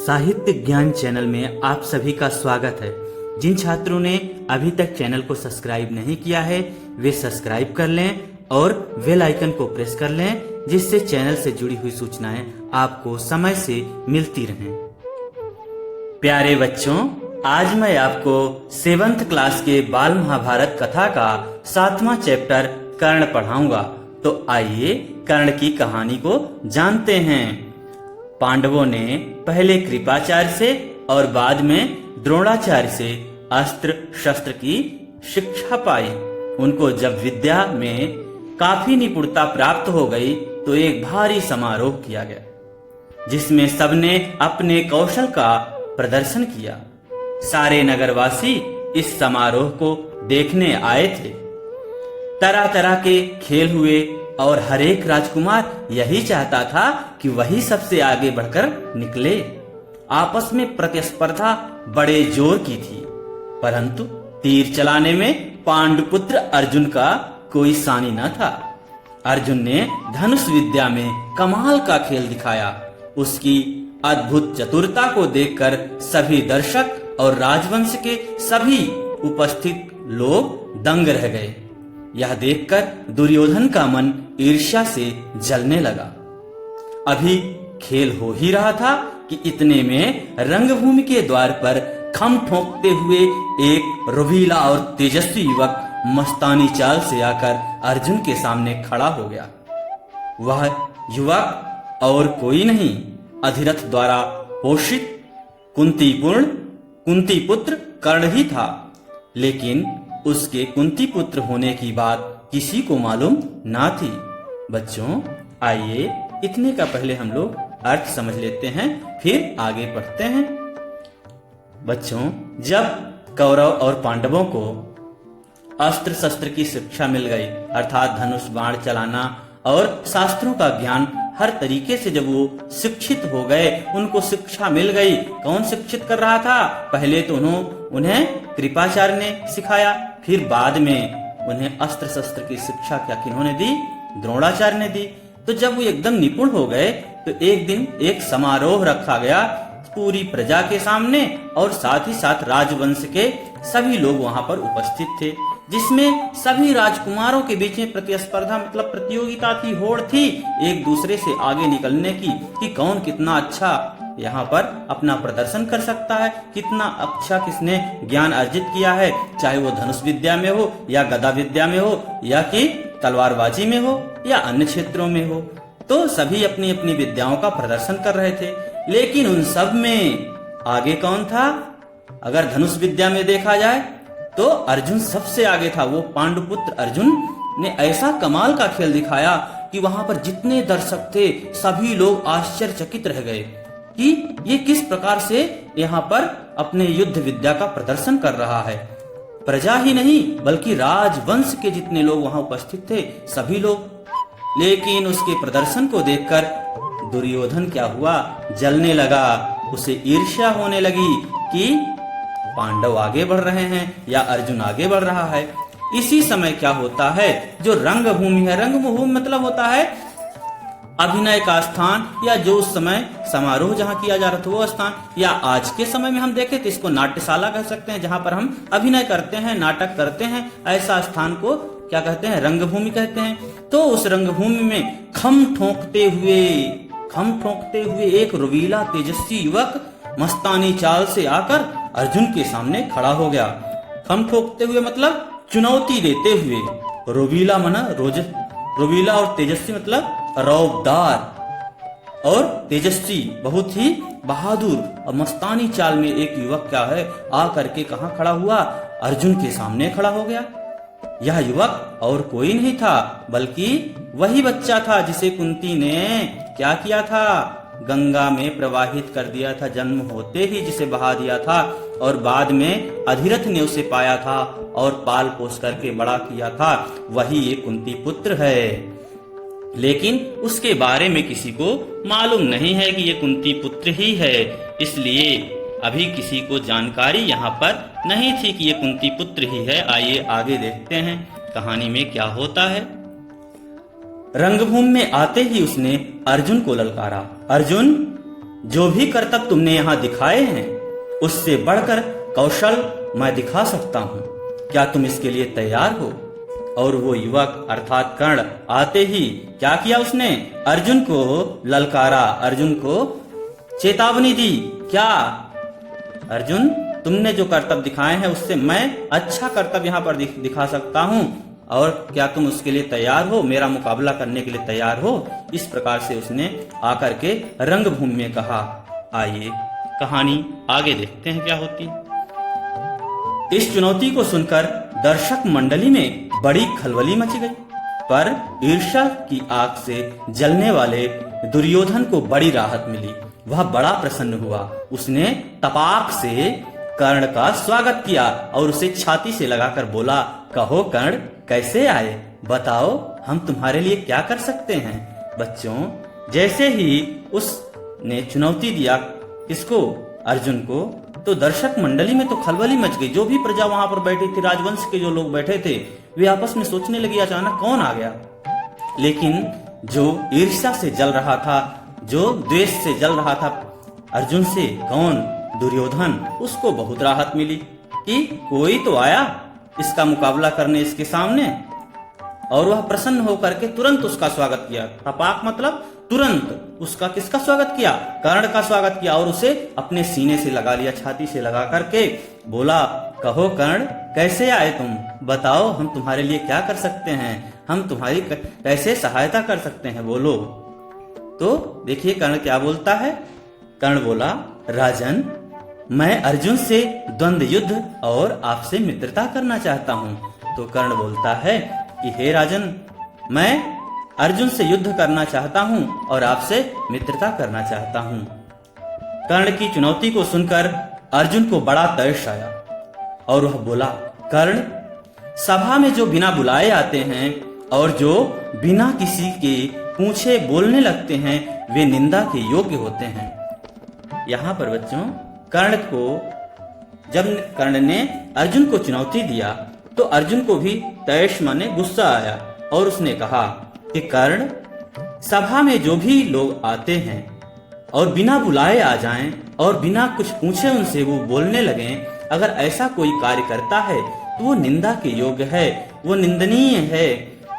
साहित्य ज्ञान चैनल में आप सभी का स्वागत है। जिन छात्रों ने अभी तक चैनल को सब्सक्राइब नहीं किया है वे सब्सक्राइब कर लें और बेल आइकन को प्रेस कर लें, जिससे चैनल से जुड़ी हुई सूचनाएं आपको समय से मिलती रहें। प्यारे बच्चों, आज मैं आपको 7th क्लास के बाल महाभारत कथा का 7वां चैप्टर कर्ण पढ़ाऊंगा। तो आइए कर्ण की कहानी को जानते हैं। पांडवों ने पहले कृपाचार्य से और बाद में द्रोणाचार्य से अस्त्र शस्त्र की शिक्षा पाई। उनको जब विद्या में काफी निपुणता प्राप्त हो गई तो एक भारी समारोह किया गया, जिसमें सबने अपने कौशल का प्रदर्शन किया। सारे नगरवासी इस समारोह को देखने आए थे। तरह तरह के खेल हुए और हर एक राजकुमार यही चाहता था कि वही सबसे आगे बढ़कर निकले। आपस में प्रतिस्पर्धा बड़े जोर की थी, परंतु तीर चलाने में पांडुपुत्र अर्जुन का कोई सानी न था। अर्जुन ने धनुष विद्या में कमाल का खेल दिखाया। उसकी अद्भुत चतुरता को देखकर सभी दर्शक और राजवंश के सभी उपस्थित लोग दंग रह गए। यह देखकर दुर्योधन का मन ईर्ष्या से जलने लगा। अभी खेल हो ही रहा था कि इतने में रंगभूमि के द्वार पर खम ठोंकते हुए एक रुबीला और तेजस्वी युवक मस्तानी चाल से आकर अर्जुन के सामने खड़ा हो गया। वह युवक और कोई नहीं, अधिरथ द्वारा पोषित कुंती पुत्र कर्ण ही था। लेकिन उसके कुंती पुत्र होने की बात किसी को मालूम ना थी। बच्चों, आइए इतने का पहले हम लोग अर्थ समझ लेते हैं, फिर आगे बढ़ते हैं। बच्चों, जब कौरव और पांडवों को अस्त्र शस्त्र की शिक्षा मिल गई, अर्थात धनुष बाण चलाना और शास्त्रों का ज्ञान, हर तरीके से जब वो शिक्षित हो गए, उनको शिक्षा मिल गई। कौन शिक्षित कर रहा था? पहले तो उन्हें कृपाचार्य ने सिखाया, फिर बाद में उन्हें अस्त्र शस्त्र की शिक्षा क्या किन्होंने दी? द्रोणाचार्य ने दी। तो जब वो एकदम निपुण हो गए तो एक दिन एक समारोह रखा गया पूरी प्रजा के सामने, और साथ ही साथ राजवंश के सभी लोग वहां पर उपस्थित थे, जिसमें सभी राजकुमारों के बीच में प्रतिस्पर्धा मतलब प्रतियोगिता थी, होड़ थी एक दूसरे से आगे निकलने की कि कौन कितना अच्छा यहाँ पर अपना प्रदर्शन कर सकता है, कितना अच्छा किसने ज्ञान अर्जित किया है, चाहे वो धनुष विद्या में हो या गदा विद्या में हो या कि तलवारबाजी में हो या अन्य क्षेत्रों में हो। तो सभी अपनी अपनी विद्याओं का प्रदर्शन कर रहे थे। लेकिन उन सब में आगे कौन था? अगर धनुष विद्या में देखा जाए तो अर्जुन सबसे आगे था। वो पांडुपुत्र अर्जुन ने ऐसा कमाल का खेल दिखाया कि वहां पर जितने दर्शक थे सभी लोग आश्चर्यचकित रह गए कि ये किस प्रकार से यहाँ पर अपने युद्ध विद्या का प्रदर्शन कर रहा है। प्रजा ही नहीं बल्कि राजवंश के जितने लोग वहां उपस्थित थे सभी लोग। लेकिन उसके प्रदर्शन को देखकर दुर्योधन क्या हुआ? जलने लगा। उसे ईर्ष्या होने लगी कि पांडव आगे बढ़ रहे हैं या अर्जुन आगे बढ़ रहा है। इसी समय क्या होता है, जो रंगभूमि है, रंगभूमि मतलब होता है अभिनय का स्थान, या जो उस समय समारोह जहाँ किया जा रहा था वो स्थान, या आज के समय में हम देखें तो इसको नाट्यशाला कह सकते हैं, जहाँ पर हम अभिनय करते हैं, नाटक करते हैं। ऐसा स्थान को क्या कहते हैं? रंगभूमि कहते हैं। तो उस रंगभूमि में खम ठोंकते हुए एक रुबीला तेजस्वी युवक मस्तानी चाल से आकर अर्जुन के सामने खड़ा हो गया। खम ठोकते हुए मतलब चुनौती देते हुए। रुबीला और तेजस्वी मतलब रौबदार और तेजस्वी, बहुत ही बहादुर और मस्तानी चाल में एक युवक क्या है आकर के कहाँ खड़ा हुआ? अर्जुन के सामने खड़ा हो गया। यह युवक और कोई नहीं था बल्कि वही बच्चा था जिसे कुंती ने क्या किया था? गंगा में प्रवाहित कर दिया था, जन्म होते ही जिसे बहा दिया था, और बाद में अधिरथ ने उसे पाया था और पाल पोस करके बड़ा किया था। वही ये कुंती पुत्र है। लेकिन उसके बारे में किसी को मालूम नहीं है कि ये कुंती पुत्र ही है, इसलिए अभी किसी को जानकारी यहाँ पर नहीं थी कि ये कुंती पुत्र ही है। आइए आगे देखते हैं कहानी में क्या होता है। रंगभूमि में आते ही उसने अर्जुन को ललकारा, अर्जुन जो भी करतब तुमने यहाँ दिखाए हैं उससे बढ़कर कौशल मैं दिखा सकता हूँ। क्या तुम इसके लिए तैयार हो? और वो युवक अर्थात कर्ण आते ही क्या किया उसने? अर्जुन को ललकारा, अर्जुन को चेतावनी दी। क्या अर्जुन, तुमने जो कर्तव्य दिखाए हैं उससे मैं अच्छा कर्तव्य यहाँ पर दिखा सकता हूँ, और क्या तुम उसके लिए तैयार हो? मेरा मुकाबला करने के लिए तैयार हो? इस प्रकार से उसने आकर के रंगभूमि में कहा। आइए कहानी आगे देखते हैं क्या होती। इस चुनौती को सुनकर दर्शक मंडली में बड़ी खलबली मच गई, पर ईर्ष्या की आग से जलने वाले दुर्योधन को बड़ी राहत मिली। वह बड़ा प्रसन्न हुआ। उसने तपाक से कर्ण का स्वागत किया और उसे छाती से लगाकर बोला, कहो कर्ण, कैसे आए? बताओ, हम तुम्हारे लिए क्या कर सकते हैं? बच्चों, जैसे ही उसने चुनौती दिया किसको? अर्जुन को, तो दर्शक मंडली में तो खलबली मच गई। जो भी प्रजा वहां पर बैठी थी, राजवंश के जो लोग बैठे थे, वे आपस में सोचने लगे अचानक कौन आ गया। लेकिन जो ईर्ष्या से जल रहा था, जो द्वेष से जल रहा था अर्जुन से, कौन? दुर्योधन, उसको बहुत राहत मिली कि कोई तो आया इसका मुकाबला करने इसके सामने। और वह प्रसन्न होकर के तुरंत उसका स्वागत किया। तपाक मतलब तुरंत उसका किसका स्वागत किया? कर्ण का स्वागत किया और उसे अपने सीने से लगा लिया, छाती से लगा करके बोला, कहो कर्ण, कैसे आए तुम? बताओ, हम तुम्हारे लिए क्या कर सकते हैं? हम तुम्हारी कैसे सहायता कर सकते हैं? बोलो। तो देखिए कर्ण क्या बोलता है। कर्ण बोला, राजन, मैं अर्जुन से द्वंद्व युद्ध और आपसे मित्रता करना चाहता हूँ। तो कर्ण बोलता है कि हे राजन, मैं अर्जुन से युद्ध करना चाहता हूँ और आपसे मित्रता करना चाहता हूँ। कर्ण की चुनौती को सुनकर अर्जुन को बड़ा तरस आया और वह बोला, कर्ण, सभा में जो बिना बुलाए आते हैं और जो बिना किसी के पूछे बोलने लगते हैं, वे निंदा के योग्य होते हैं। यहाँ पर बच्चों, कर्ण को, जब कर्ण ने अर्जुन को चुनौती दिया तो अर्जुन को भी तैश माने गुस्सा आया और उसने कहा कि कर्ण, सभा में जो भी लोग आते हैं और बिना बुलाए आ जाएं और बिना कुछ पूछे उनसे वो बोलने लगें, अगर ऐसा कोई कार्य करता है तो वो निंदा के योग्य है, वो निंदनीय है,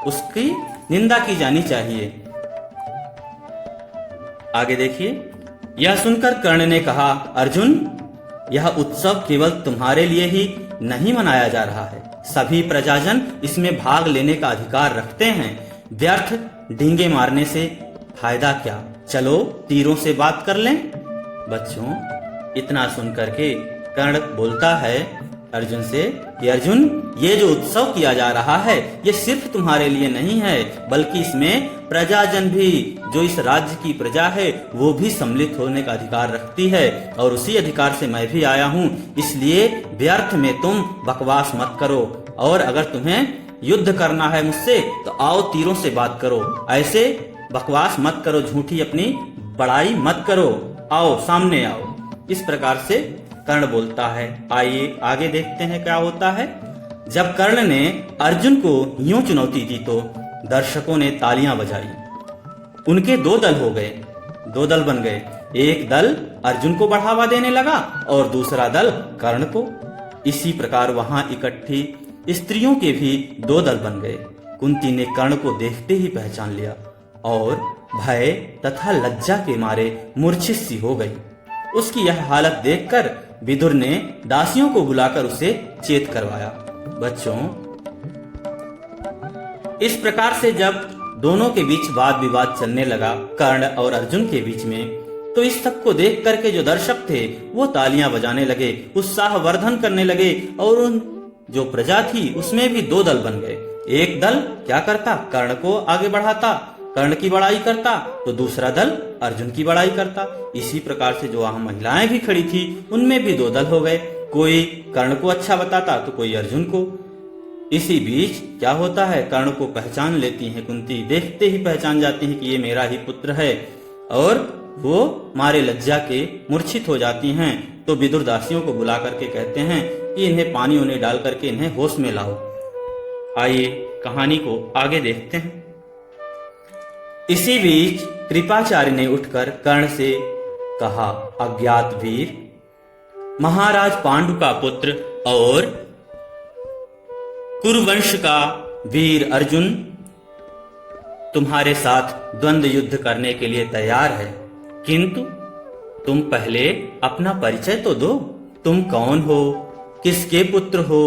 उसकी निंदा की जानी चाहिए। आगे देखिए। यह सुनकर कर्ण ने कहा, अर्जुन, यह उत्सव केवल तुम्हारे लिए ही नहीं मनाया जा रहा है। सभी प्रजाजन इसमें भाग लेने का अधिकार रखते हैं। व्यर्थ डींगे मारने से फायदा क्या? चलो तीरों से बात कर लें। बच्चों, इतना सुनकर के कर्ण बोलता है अर्जुन से कि अर्जुन, ये जो उत्सव किया जा रहा है ये सिर्फ तुम्हारे लिए नहीं है, बल्कि इसमें प्रजाजन भी, जो इस राज्य की प्रजा है, वो भी सम्मिलित होने का अधिकार रखती है और उसी अधिकार से मैं भी आया हूँ। इसलिए व्यर्थ में तुम बकवास मत करो, और अगर तुम्हें युद्ध करना है मुझसे तो आओ तीरों से बात करो। ऐसे बकवास मत करो, झूठी अपनी बड़ाई मत करो, आओ सामने आओ। इस प्रकार से कर्ण बोलता है। आइए आगे देखते हैं क्या होता है। जब कर्ण ने अर्जुन को यूं चुनौती दी तो दर्शकों ने तालियां बजाई। उनके दो दल हो गए, दो दल बन गए। एक दल अर्जुन को बढ़ावा देने लगा और दूसरा दल कर्ण को। इसी प्रकार वहां इकट्ठी स्त्रियों के भी दो दल बन गए। कुंती ने कर्ण को देखते ही पहचान लिया और भय तथा लज्जा के मारे मूर्छित सी हो गई। उसकी यह हालत देखकर विदुर ने दासियों को बुलाकर उसे चेत करवाया। बच्चों, इस प्रकार से जब दोनों के बीच वाद विवाद चलने लगा, कर्ण और अर्जुन के बीच में, तो इस सब को देख करके जो दर्शक थे वो तालियां बजाने लगे, उत्साहवर्धन करने लगे, और उन जो प्रजा थी उसमें भी दो दल बन गए। एक दल क्या करता? कर्ण को आगे बढ़ाता, कर्ण की बड़ाई करता, तो दूसरा दल अर्जुन की बड़ाई करता। इसी प्रकार से जो वहां महिलाएं भी खड़ी थी उनमें भी दो दल हो गए, कोई कर्ण को अच्छा बताता तो कोई अर्जुन को। इसी बीच क्या होता है, कर्ण को पहचान लेती हैं कुंती, देखते ही पहचान जाती हैं कि ये मेरा ही पुत्र है, और वो मारे लज्जा के मूर्छित हो जाती हैं। तो विदुर दासियों को बुला करके कहते हैं कि इन्हें पानी उन्हें डाल करके इन्हें होश में लाओ। आइए कहानी को आगे देखते हैं। इसी बीच कृपाचार्य ने उठकर कर्ण से कहा, अज्ञात वीर, महाराज पांडु का पुत्र और कुरुवंश का वीर अर्जुन तुम्हारे साथ द्वंद्व युद्ध करने के लिए तैयार है, किंतु तुम पहले अपना परिचय तो दो। तुम कौन हो, किसके पुत्र हो,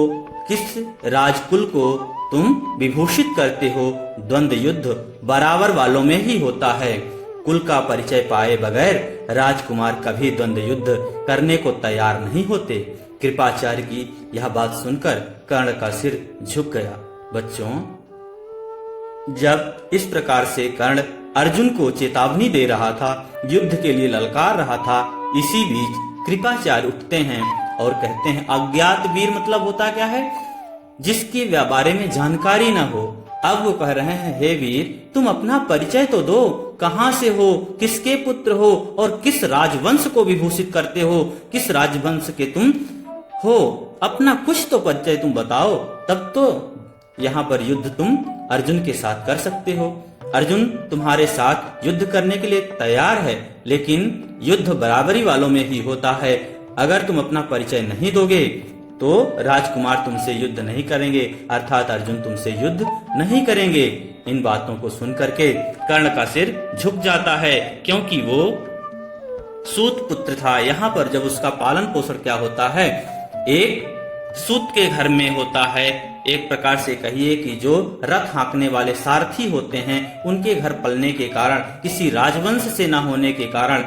किस राजकुल को तुम विभूषित करते हो। द्वंद्व युद्ध बराबर वालों में ही होता है। कुल का परिचय पाए बगैर राजकुमार कभी द्वंद्व युद्ध करने को तैयार नहीं होते। कृपाचार्य की यह बात सुनकर कर्ण का सिर झुक गया। बच्चों, जब इस प्रकार से कर्ण अर्जुन को चेतावनी दे रहा था, युद्ध के लिए ललकार रहा था, इसी बीच कृपाचार्य उठते हैं और कहते हैं, अज्ञात वीर मतलब होता क्या है, जिसके बारे में जानकारी न हो। अब वो कह रहे हैं, हे वीर, तुम अपना परिचय तो दो, कहां से हो, किसके पुत्र हो और किस राजवंश को विभूषित करते हो, किस राजवंश के तुम हो, अपना कुछ तो परिचय तुम बताओ, तब तो यहाँ पर युद्ध तुम अर्जुन के साथ कर सकते हो। अर्जुन तुम्हारे साथ युद्ध करने के लिए तैयार है, लेकिन युद्ध बराबरी वालों में ही होता है। अगर तुम अपना परिचय नहीं दोगे तो राजकुमार तुमसे युद्ध नहीं करेंगे, अर्थात अर्जुन तुमसे युद्ध नहीं करेंगे। इन बातों को सुनकर के कर्ण का सिर झुक जाता है, क्योंकि वो सूत पुत्र था। यहाँ पर जब उसका पालन पोषण क्या होता है, एक सूत के घर में होता है। एक प्रकार से कहिए कि जो रथ हाँकने वाले सारथी होते हैं, उनके घर पलने के कारण, किसी राजवंश से न होने के कारण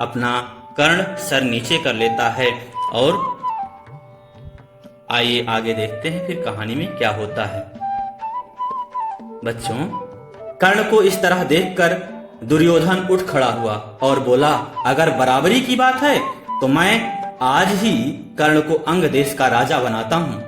अपना कर्ण सर नीचे कर लेता है। और आइए आगे देखते हैं फिर कहानी में क्या होता है। बच्चों, कर्ण को इस तरह देखकर दुर्योधन उठ खड़ा हुआ और बोला, अगर बराबरी की बात है तो मैं आज ही कर्ण को अंग देश का राजा बनाता हूँ।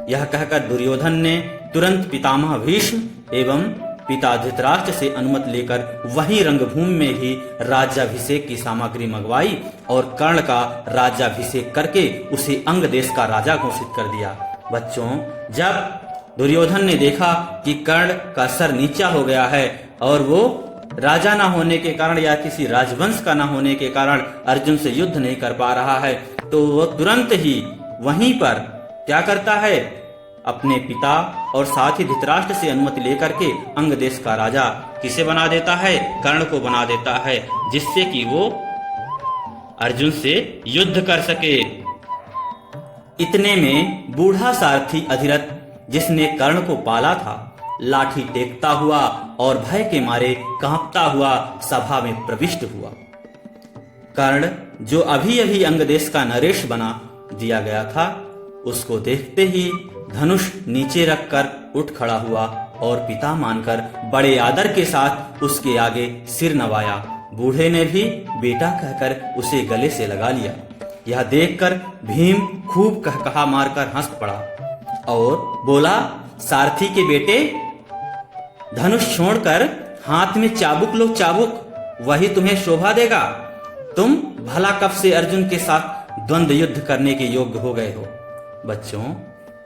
यह कहकर दुर्योधन ने तुरंत पितामह भीष्म एवं पिता धृतराष्ट्र से अनुमति लेकर वहीं रंगभूमि में ही राज्याभिषेक की सामग्री मंगवाई और कर्ण का राज्याभिषेक करके उसे अंग देश का राजा घोषित कर दिया। बच्चों, जब दुर्योधन ने देखा कि कर्ण का सर नीचा हो गया है और वो राजा न होने के कारण या किसी राजवंश का न होने के कारण अर्जुन से युद्ध नहीं कर पा रहा है, तो वो तुरंत ही वहीं पर क्या करता है, अपने पिता और साथ ही धृतराष्ट्र से अनुमति लेकर के अंग देश का राजा किसे बना देता है, कर्ण को बना देता है, जिससे कि वो अर्जुन से युद्ध कर सके। इतने में बूढ़ा सारथी अधिरथ, जिसने कर्ण को पाला था, लाठी टेकता हुआ और भय के मारे कांपता हुआ सभा में प्रविष्ट हुआ। कर्ण, जो अभी अभी अंग देश का नरेश बना दिया गया था, उसको देखते ही धनुष नीचे रखकर उठ खड़ा हुआ और पिता मानकर बड़े आदर के साथ उसके आगे सिर नवाया। बूढ़े ने भी बेटा कहकर उसे गले से लगा लिया। यह देखकर भीम खूब कहकहा मारकर हंस पड़ा और बोला, सारथी के बेटे, धनुष छोड़कर हाथ में चाबुक लो, चाबुक, वही तुम्हें शोभा देगा। तुम भला कब से अर्जुन के साथ द्वंद्व युद्ध करने के योग्य हो गए हो। बच्चों,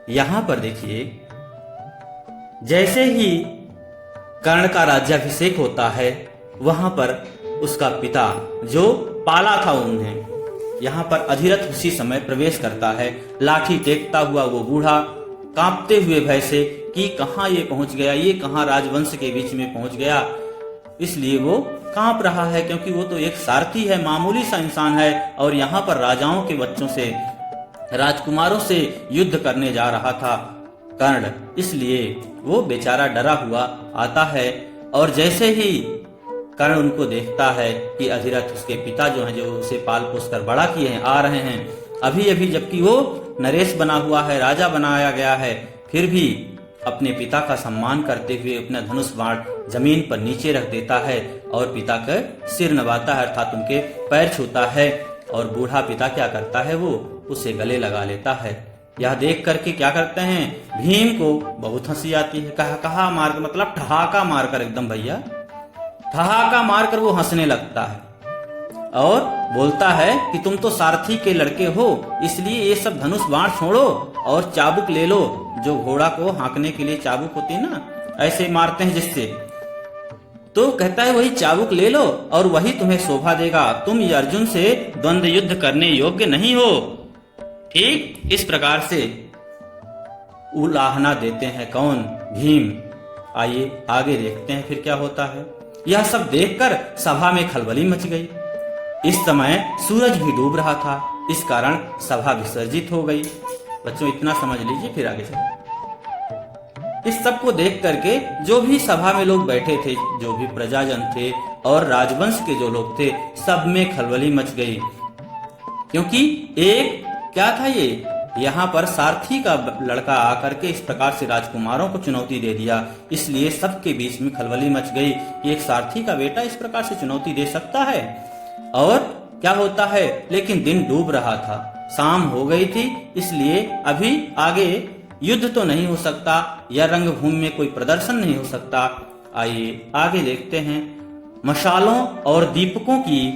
यहां पर देखिए, जैसे ही कर्ण का राज्याभिषेक होता है, वहां पर उसका पिता जो पाला था उन्हें, यहाँ पर अधिरथ उसी समय प्रवेश करता है। लाठी टेकता हुआ वो बूढ़ा कांपते हुए भय से कि कहाँ ये पहुंच गया, ये कहाँ राजवंश के बीच में पहुंच गया, इसलिए वो कांप रहा है, क्योंकि वो तो एक सारथी है, मामूली सा इंसान है और यहाँ पर राजाओं के बच्चों से, राजकुमारों से युद्ध करने जा रहा था कर्ण। इसलिए वो बेचारा डरा हुआ आता है और जैसे ही कर्ण उनको देखता है कि अधिरथ उसके पिता जो हैं, जो उसे पाल पोस कर बड़ा किए हैं, आ रहे हैं अभी अभी, जबकि वो नरेश बना हुआ है, राजा बनाया गया है, फिर भी अपने पिता का सम्मान करते हुए अपना धनुष बाण जमीन पर नीचे रख देता है और पिता का सिर नवाता है, अर्थात उनके पैर छूता है। और बूढ़ा पिता क्या करता है, वो उसे गले लगा लेता है। यह देख करके क्या करते हैं, भीम को बहुत हंसी आती है। कहा मार, मतलब ठहाका मारकर, एकदम भैया ठहाका मारकर वो हंसने लगता है और बोलता है कि तुम तो सारथी के लड़के हो, इसलिए ये सब धनुष बाण छोड़ो और चाबुक ले लो, जो घोड़ा को हाँकने के लिए चाबुक होती है ना, ऐसे मारते हैं जिससे। तो कहता है वही चाबुक ले लो और वही तुम्हें शोभा देगा, तुम अर्जुन से द्वंद्व युद्ध करने योग्य नहीं हो। ठीक इस प्रकार से उलाहना देते हैं कौन? भीम। आइए आगे देखते हैं फिर क्या होता है। यह सब देखकर सभा में खलबली मच गई। इस समय सूरज भी डूब रहा था, इस कारण सभा विसर्जित हो गई। बच्चों इतना समझ लीजिए, फिर आगे चलिए। इस सब को देख करके जो भी सभा में लोग बैठे थे, जो भी प्रजाजन थे और राजवंश के जो लोग थे, सब में खलबली मच गई। क्योंकि एक क्या था, ये यहाँ पर सारथी का लड़का आकर के इस प्रकार से राजकुमारों को चुनौती दे दिया, इसलिए सबके बीच में खलबली मच गई। एक सारथी का बेटा इस प्रकार से चुनौती दे सकता है? और क्या होता है, लेकिन दिन डूब रहा था, शाम हो गई थी, इसलिए अभी आगे युद्ध तो नहीं हो सकता या रंगभूमि में कोई प्रदर्शन नहीं हो सकता। आइए आगे देखते हैं। मशालों और दीपकों की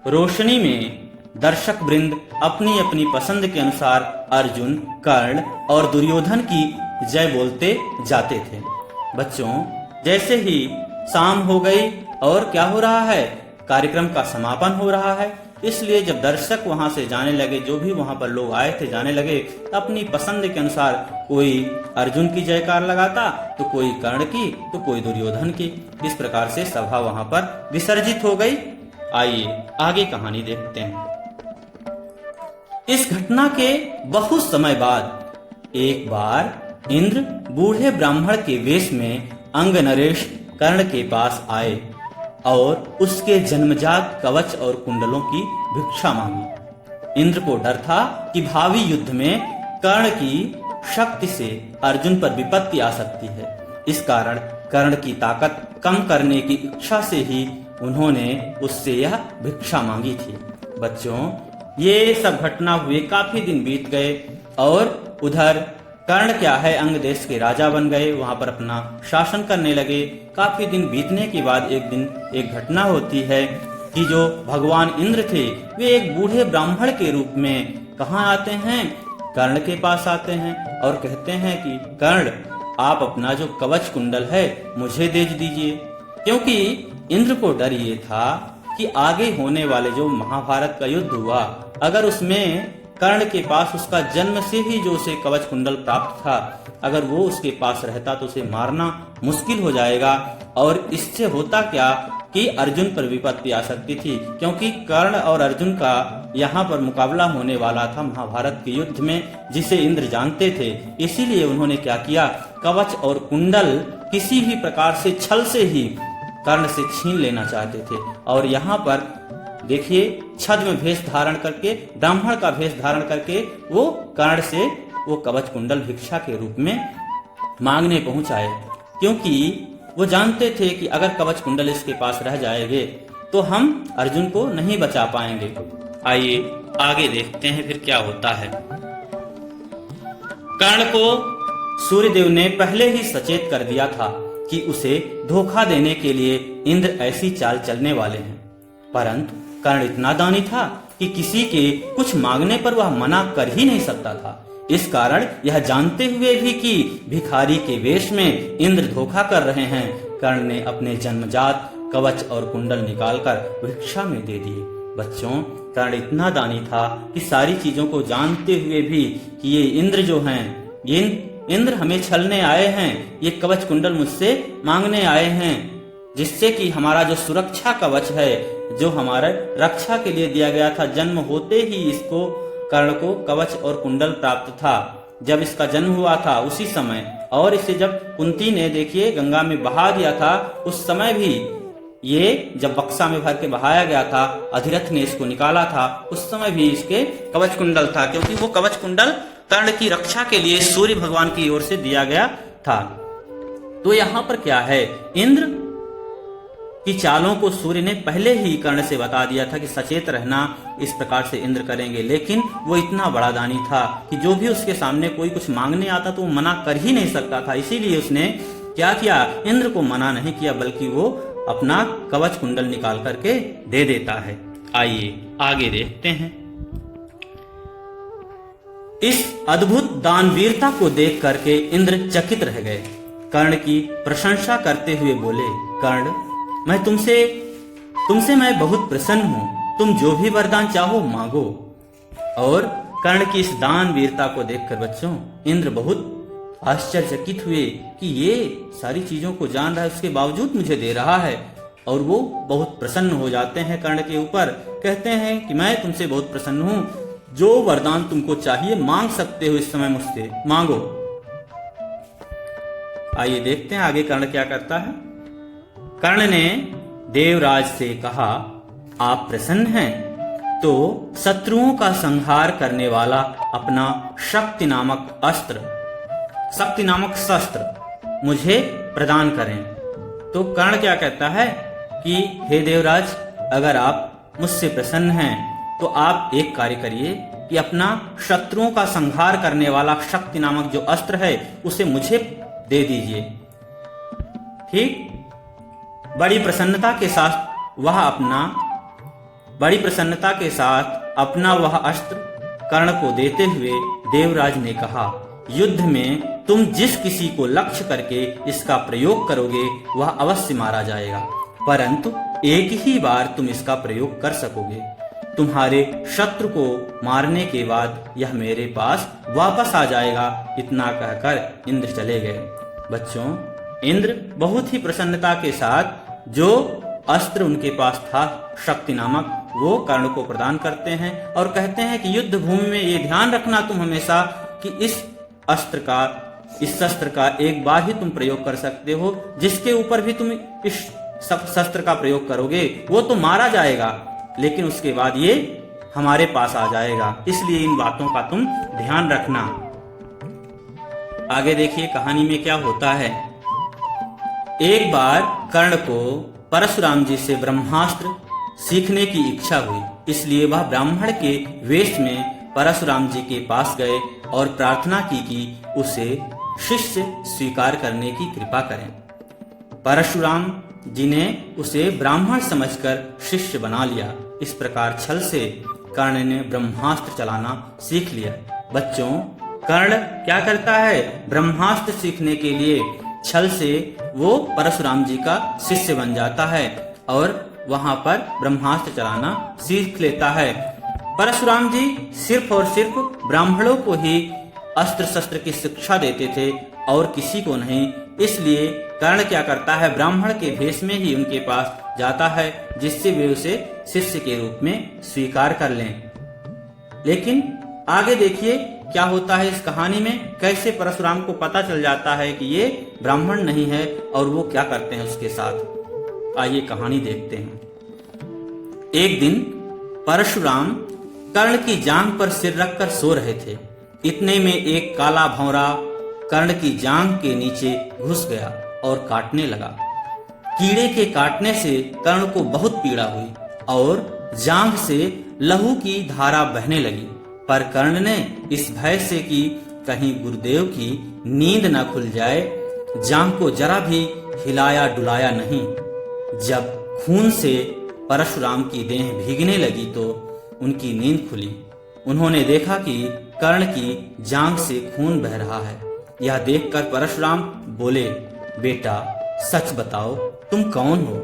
रोशनी में दर्शक वृंद अपनी अपनी पसंद के अनुसार अर्जुन, कर्ण और दुर्योधन की जय बोलते जाते थे। बच्चों जैसे ही शाम हो गई और क्या हो रहा है, कार्यक्रम का समापन हो रहा है, इसलिए जब दर्शक वहां से जाने लगे, जो भी वहां पर लोग आए थे जाने लगे, अपनी पसंद के अनुसार कोई अर्जुन की जयकार लगाता, तो कोई कर्ण की, तो कोई दुर्योधन की। इस प्रकार से सभा वहां पर विसर्जित हो गई। आइए आगे कहानी देखते हैं। इस घटना के बहुत समय बाद एक बार इंद्र बूढ़े ब्राह्मण के वेश में अंग नरेश कर्ण के पास आए और उसके जन्मजात कवच और कुंडलों की भिक्षा मांगी। इंद्र को डर था कि भावी युद्ध में कर्ण की शक्ति से अर्जुन पर विपत्ति आ सकती है। इस कारण कर्ण की ताकत कम करने की इच्छा से ही उन्होंने उससे यह भिक्षा मांगी थी। बच्चों ये सब घटना हुए काफी दिन बीत गए और उधर कर्ण क्या है, अंग देश के राजा बन गए, वहां पर अपना शासन करने लगे। काफी दिन बीतने के बाद एक दिन एक घटना होती है कि जो भगवान इंद्र थे वे एक बूढ़े ब्राह्मण के रूप में कहाँ आते हैं, कर्ण के पास आते हैं और कहते हैं कि कर्ण आप अपना जो कवच कुंडल है मुझे दे दीजिए। क्योंकि इंद्र को डर ये था कि आगे होने वाले जो महाभारत का युद्ध हुआ, अगर उसमें कर्ण के पास उसका जन्म से ही जो उसे कवच कुंडल प्राप्त था, अगर वो उसके पास रहता तो उसे मारना मुश्किल हो जाएगा। और इससे होता क्या कि अर्जुन पर विपत्ति आ सकती थी, क्योंकि कर्ण और अर्जुन का यहाँ पर मुकाबला होने वाला था महाभारत के युद्ध में, जिसे इंद्र जानते थे। इसीलिए उन्होंने क्या किया, कवच और कुंडल किसी भी प्रकार से छल से ही कर्ण से छीन लेना चाहते थे। और यहाँ पर देखिए छद्म भेष धारण करके, ब्राह्मण का भेष धारण करके वो कर्ण से वो कवच कुंडल भिक्षा के रूप में मांगने पहुंचाए, क्योंकि वो जानते थे कि अगर कवच कुंडल इसके पास रह जाएंगे तो हम अर्जुन को नहीं बचा पाएंगे। आइए आगे देखते हैं फिर क्या होता है। कर्ण को सूर्यदेव ने पहले ही सचेत कर दिया था कि उसे धोखा देने के लिए इंद्र ऐसी चाल चलने वाले हैं, परंतु कर्ण इतना दानी था कि किसी के कुछ मांगने पर वह मना कर ही नहीं सकता था। इस कारण यह जानते हुए भी कि भिखारी के वेश में इंद्र धोखा कर रहे हैं, कर्ण ने अपने जन्मजात कवच और कुंडल निकालकर भिक्षा में दे दिए। बच्चों कर्ण इतना दानी था कि सारी चीजों को जानते हुए भी कि ये इंद्र जो हैं, ये इंद्र हमें छलने आए हैं, ये कवच कुंडल मुझसे मांगने आए हैं, जिससे कि हमारा जो सुरक्षा कवच है, जो हमारे रक्षा के लिए दिया गया था, जन्म होते ही इसको कर्ण को कवच और कुंडल प्राप्त था। जब इसका जन्म हुआ था उसी समय, और इसे जब कुंती ने देखिए गंगा में बहा दिया था, उस समय भी ये जब बक्सा में भर के बहाया गया था, अधिरथ ने इसको निकाला था, उस समय भी इसके कवच कुंडल था, क्योंकि वो कवच कुंडल कर्ण की रक्षा के लिए सूर्य भगवान की ओर से दिया गया था। तो यहाँ पर क्या है, इंद्र की चालों को सूर्य ने पहले ही कर्ण से बता दिया था कि सचेत रहना, इस प्रकार से इंद्र करेंगे। लेकिन वो इतना बड़ा दानी था कि जो भी उसके सामने कोई कुछ मांगने आता तो वो मना कर ही नहीं सकता था। इसीलिए उसने क्या किया, इंद्र को मना नहीं किया, बल्कि वो अपना कवच कुंडल निकाल करके दे देता है। आइए आगे देखते हैं। इस अद्भुत दानवीरता को देख करके इंद्र चकित रह गए। कर्ण की प्रशंसा करते हुए बोले, कर्ण, मैं तुमसे मैं बहुत प्रसन्न हूँ, तुम जो भी वरदान चाहो मांगो। और कर्ण की इस दान वीरता को देखकर बच्चों इंद्र बहुत आश्चर्यचकित हुए कि ये सारी चीजों को जान रहा है, उसके बावजूद मुझे दे रहा है। और वो बहुत प्रसन्न हो जाते हैं कर्ण के ऊपर, कहते हैं कि मैं तुमसे बहुत प्रसन्न हूं, जो वरदान तुमको चाहिए मांग सकते हो, इस समय मुझसे मांगो। आइए देखते हैं आगे कर्ण क्या करता है। कर्ण ने देवराज से कहा, आप प्रसन्न हैं तो शत्रुओं का संहार करने वाला अपना शक्ति नामक शस्त्र मुझे प्रदान करें। तो कर्ण क्या कहता है कि हे देवराज, अगर आप मुझसे प्रसन्न हैं तो आप एक कार्य करिए कि अपना शत्रुओं का संहार करने वाला शक्ति नामक जो अस्त्र है उसे मुझे दे दीजिए। ठीक, बड़ी प्रसन्नता के साथ अपना वह अस्त्र कर्ण को देते हुए देवराज ने कहा, युद्ध में तुम जिस किसी को लक्ष्य करके इसका प्रयोग करोगे वह अवश्य मारा जाएगा, परंतु एक ही बार तुम इसका प्रयोग कर सकोगे। तुम्हारे शत्रु को मारने के बाद यह मेरे पास वापस आ जाएगा। इतना कहकर इंद्र चले गए। बच्चों, इंद्र बहुत ही प्रसन्नता के साथ जो अस्त्र उनके पास था शक्ति नामक, वो कर्ण को प्रदान करते हैं और कहते हैं कि युद्ध भूमि में ये ध्यान रखना तुम हमेशा कि इस शस्त्र का एक बार ही तुम प्रयोग कर सकते हो, जिसके ऊपर भी तुम इस शस्त्र का प्रयोग करोगे वो तो मारा जाएगा, लेकिन उसके बाद ये हमारे पास आ जाएगा, इसलिए इन बातों का तुम ध्यान रखना। आगे देखिए कहानी में क्या होता है। एक बार कर्ण को परशुराम जी से ब्रह्मास्त्र सीखने की इच्छा हुई, इसलिए वह ब्राह्मण के वेश में परशुराम जी के पास गए और प्रार्थना की कि उसे शिष्य स्वीकार करने की कृपा करें। परशुराम जी ने उसे ब्राह्मण समझकर शिष्य बना लिया। इस प्रकार छल से कर्ण ने ब्रह्मास्त्र चलाना सीख लिया। बच्चों, कर्ण क्या करता है, ब्रह्मास्त्र सीखने के लिए छल से वो परशुराम जी का शिष्य बन जाता है और वहां पर ब्रह्मास्त्र चलाना सीख लेता है। परशुराम जी सिर्फ और सिर्फ ब्राह्मणों को ही अस्त्र शस्त्र की शिक्षा देते थे और किसी को नहीं, इसलिए कर्ण क्या करता है, ब्राह्मण के भेष में ही उनके पास जाता है, जिससे वे उसे शिष्य के रूप में स्वीकार कर लें। लेकिन आगे देखिए क्या होता है इस कहानी में, कैसे परशुराम को पता चल जाता है कि ये ब्राह्मण नहीं है और वो क्या करते हैं उसके साथ। आइए कहानी देखते हैं। एक दिन परशुराम कर्ण की जांघ पर सिर रखकर सो रहे थे। इतने में एक काला भौरा कर्ण की जांघ के नीचे घुस गया और काटने लगा। कीड़े के काटने से कर्ण को बहुत पीड़ा हुई और जांघ से लहू की धारा बहने लगी, पर कर्ण ने इस भय से कि कहीं गुरुदेव की नींद न खुल जाए, जांघ को जरा भी हिलाया डुलाया नहीं। जब खून से परशुराम की देह भीगने लगी तो उनकी नींद खुली। उन्होंने देखा कि कर्ण की जांघ से खून बह रहा है। यह देखकर परशुराम बोले, बेटा सच बताओ तुम कौन हो?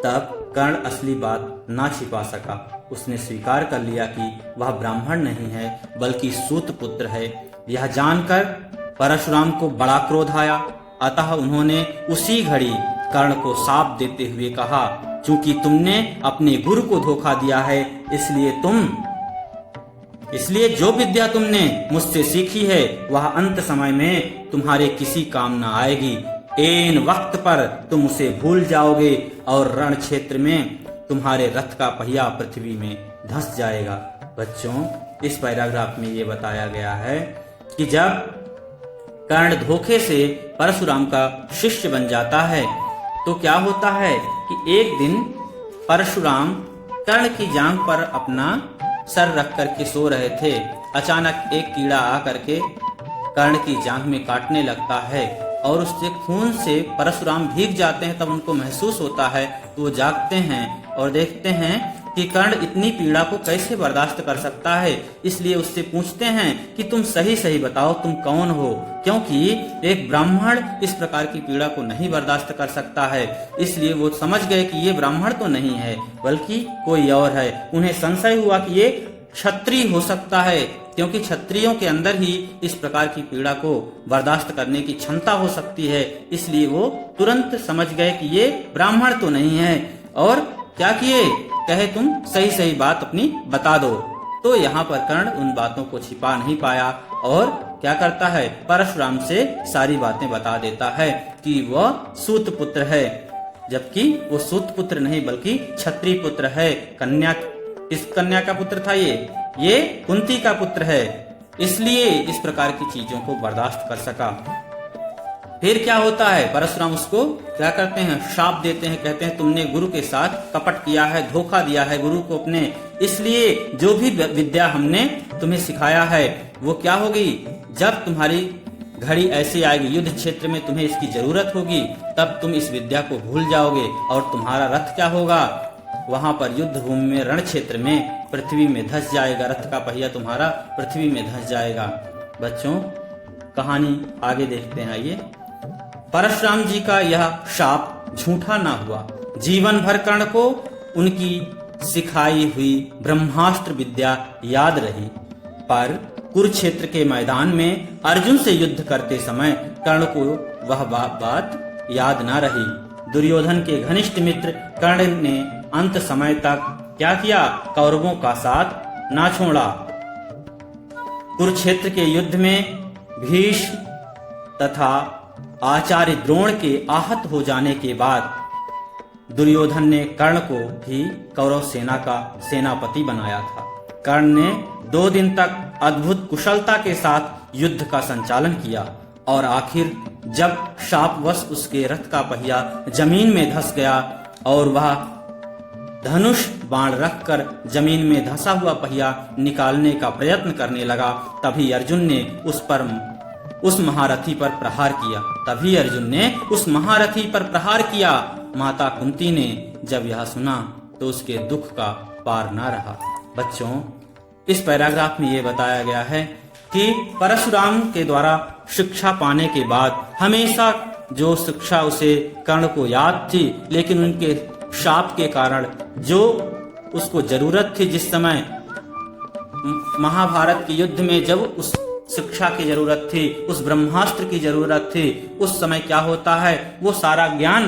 तब कर्ण असली बात ना छिपा सका। उसने स्वीकार कर लिया कि वह ब्राह्मण नहीं है बल्कि सूत पुत्र है। यह जानकर परशुराम को बड़ा क्रोध आया, अतः उन्होंने उसी घड़ी कर्ण को शाप देते हुए कहा, चूंकि तुमने अपने गुरु को धोखा दिया है, इसलिए जो विद्या तुमने मुझसे सीखी है वह अंत समय में तुम्हारे किसी काम न आएगी। ऐन वक्त पर तुम उसे भूल जाओगे और रण क्षेत्र में तुम्हारे रथ का पहिया पृथ्वी में धंस जाएगा। बच्चों, इस पैराग्राफ में ये बताया गया है कि जब कर्ण धोखे से परशुराम का शिष्य बन जाता है तो क्या होता है कि एक दिन परशुराम कर्ण की जांघ पर अपना सर रख करके सो रहे थे। अचानक एक कीड़ा आकर के कर्ण की जांघ में काटने लगता है और उससे खून से परशुराम भीग जाते हैं। तब उनको महसूस होता है तो वो जागते हैं और देखते हैं कि कर्ण इतनी पीड़ा को कैसे बर्दाश्त कर सकता है। इसलिए उससे पूछते हैं कि तुम सही सही बताओ, तुम कौन हो, क्योंकि एक ब्राह्मण इस प्रकार की पीड़ा को नहीं बर्दाश्त कर सकता है। इसलिए वो समझ गए कि ये ब्राह्मण तो नहीं है बल्कि कोई और है। उन्हें संशय हुआ कि ये क्षत्रिय हो सकता है, क्योंकि क्षत्रियों के अंदर ही इस प्रकार की पीड़ा को बर्दाश्त करने की क्षमता हो सकती है। इसलिए वो तुरंत समझ गए कि ये ब्राह्मण तो नहीं है, और क्या किए, कहे तुम सही सही बात अपनी बता दो। तो यहाँ पर कर्ण उन बातों को छिपा नहीं पाया और क्या करता है, परशुराम से सारी बातें बता देता है कि वह सूत पुत्र है, जबकि वो सूत पुत्र नहीं बल्कि क्षत्रिय पुत्र है। कन्या, किस कन्या का पुत्र था ये कुंती का पुत्र है, इसलिए इस प्रकार की चीजों को बर्दाश्त कर सका। फिर क्या होता है, परशुराम उसको क्या करते हैं, शाप देते हैं। कहते हैं तुमने गुरु के साथ कपट किया है, धोखा दिया है गुरु को अपने, इसलिए जो भी विद्या हमने तुम्हें सिखाया है वो क्या होगी, जब तुम्हारी घड़ी ऐसी आएगी, युद्ध क्षेत्र में तुम्हें इसकी जरूरत होगी, तब तुम इस विद्या को भूल जाओगे और तुम्हारा रथ क्या होगा, वहां पर युद्ध भूमि में, रण क्षेत्र में पृथ्वी में धंस जाएगा, रथ का पहिया तुम्हारा पृथ्वी में धंस जाएगा। बच्चों कहानी आगे देखते हैं। आइए, परशुराम जी का यह शाप झूठा ना हुआ। जीवन भर कर्ण को उनकी सिखाई हुई ब्रह्मास्त्र विद्या याद रही, पर कुरुक्षेत्र के मैदान में अर्जुन से युद्ध करते समय कर्ण को वह बात याद ना रही। दुर्योधन के घनिष्ठ मित्र कर्ण ने अंत समय तक क्या किया, कौरवों का साथ ना छोड़ा। कुरुक्षेत्र के युद्ध में भीष्म तथा आचार्य द्रोण के आहत हो जाने के बाद दुर्योधन ने कर्ण को भी कौरव सेना का सेनापति बनाया था। कर्ण ने 2 दिन तक अद्भुत कुशलता के साथ युद्ध का संचालन किया और आखिर जब शापवश उसके रथ का पहिया जमीन में धंस गया और वह धनुष बाण रखकर जमीन में धंसा हुआ पहिया निकालने का प्रयत्न करने लगा, तभी अर्जुन ने उस महारथी पर प्रहार किया। माता कुंती ने जब यह सुना तो उसके दुख का पार न रहा। बच्चों, इस पैराग्राफ में ये बताया गया है कि परशुराम के द्वारा शिक्षा पाने के बाद हमेशा जो शिक्षा उसे कर्ण को याद थी, लेकिन उनके शाप के कारण जो उसको जरूरत थी, जिस समय महाभारत के युद्ध में जब उस शिक्षा की जरूरत थी, उस ब्रह्मास्त्र की जरूरत थी, उस समय क्या होता है, वो सारा ज्ञान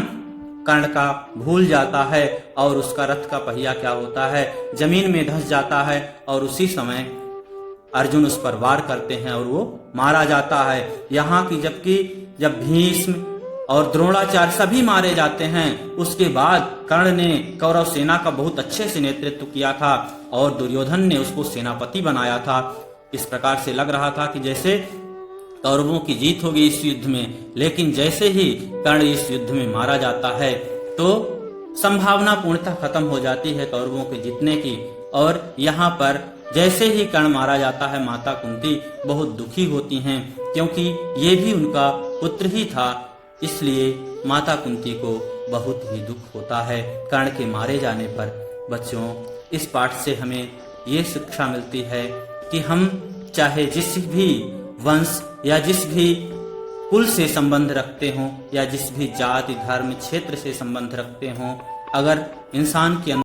कर्ण का भूल जाता है और उसका रथ का पहिया क्या होता है, जमीन में धंस जाता है और उसी समय अर्जुन उस पर वार करते हैं और वो मारा जाता है। यहाँ की जब भीष्म और द्रोणाचार्य सभी मारे जाते हैं, उसके बाद कर्ण ने कौरव सेना का बहुत अच्छे से नेतृत्व किया था और दुर्योधन ने उसको सेनापति बनाया था। इस प्रकार से लग रहा था कि जैसे कौरवों की जीत होगी इस युद्ध में, लेकिन जैसे ही कर्ण इस युद्ध में मारा जाता है तो संभावना पूर्णतः खत्म हो जाती है कौरवों के जीतने की। और यहाँ पर जैसे ही कर्ण मारा जाता है, माता कुंती बहुत दुखी होती हैं, क्योंकि ये भी उनका पुत्र ही था, इसलिए माता कुंती को बहुत ही दुख होता है कर्ण के मारे जाने पर। बच्चों, इस पाठ से हमें ये शिक्षा मिलती है कि हम चाहे जिस भी वंश या जिस भी कुल से संबंध रखते हों या जिस भी जाति धर्म क्षेत्र से संबंध रखते हों, अगर इंसान के